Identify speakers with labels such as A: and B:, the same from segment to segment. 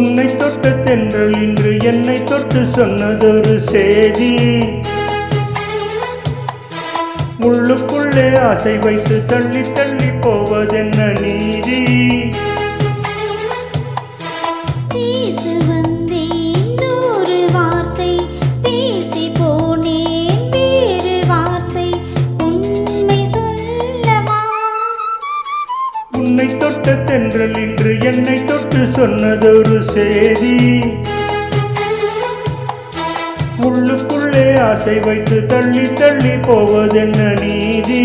A: உன்னை தொட்ட தென்றல் இன்று என்னை தொட்டு சொன்னதொரு செய்தி. உள்ளுக்குள்ளே ஆசை வைத்து தள்ளி தள்ளி போவதென்ன நீதி? உன்னை தொட்ட தென்றல் இன்று என்னை தொட்டு சொன்னதொரு செய்தி. உள்ளுக்குள்ளே ஆசை வைத்து தள்ளி தள்ளி போவதென்ன நீதி?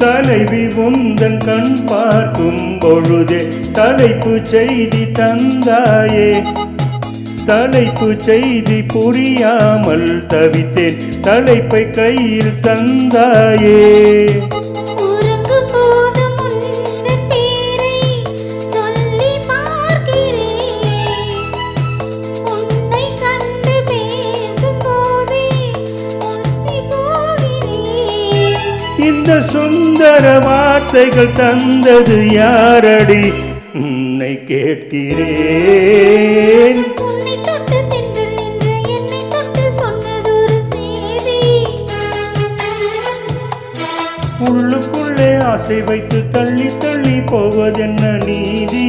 A: தலைவி உந்தன் கண் பார்க்கும் பொழுதே தலைப்பு செய்தி தந்தாயே. தலைப்பு செய்தி புரியாமல் தவித்தேன், தலைப்பை கையில் தந்தாயே. இந்த சுந்தர வார்த்தைகள் தந்தது யாரடி? உன்னை கேட்கிறேன்.
B: உன்னை தொட்டு தென்றல் என்று என்னை தொட்டு சொன்னதொரு செய்தி.
A: உள்ளுக்குள்ளே ஆசை வைத்து தள்ளி தள்ளி போவதென்ன நீதி?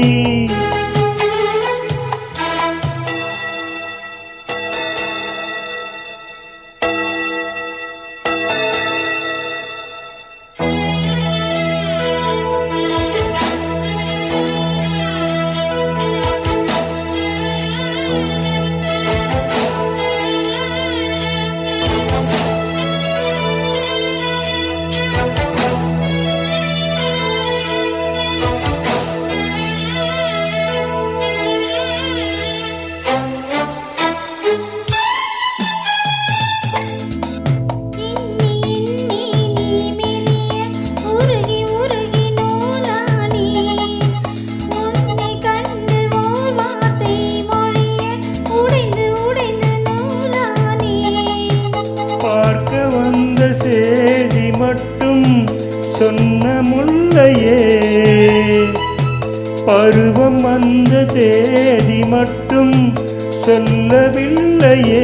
A: சேதி மட்டும் சொன்ன முல்லையே, பருவம் வந்த தேதி மட்டும் சொல்லவில்லையே.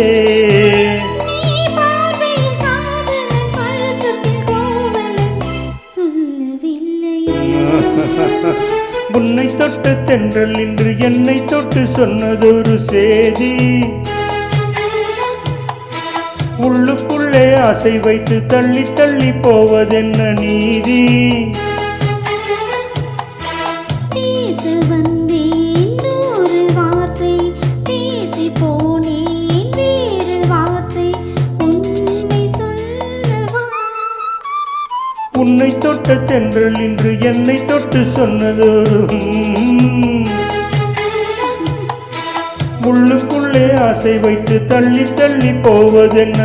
A: உன்னை தொட்ட தென்றல் இன்று என்னை தொட்டு சொன்னதொரு செய்தி. உள்ளுக்குள்ளே ஆசை வைத்து தள்ளி தள்ளி போவதென்ன நீதி?
B: பேச வந்தேன் ஒரு வார்த்தை, பேசி போனேன் வேறு வார்த்தை, உண்மை சொல்லவா?
A: உன்னை தொட்ட தென்றல் இன்று என்னை தொட்டு சொன்னதொரு உள்ளுக்குள்ளே ஆசை வைத்து தள்ளி தள்ளி போவதென்ன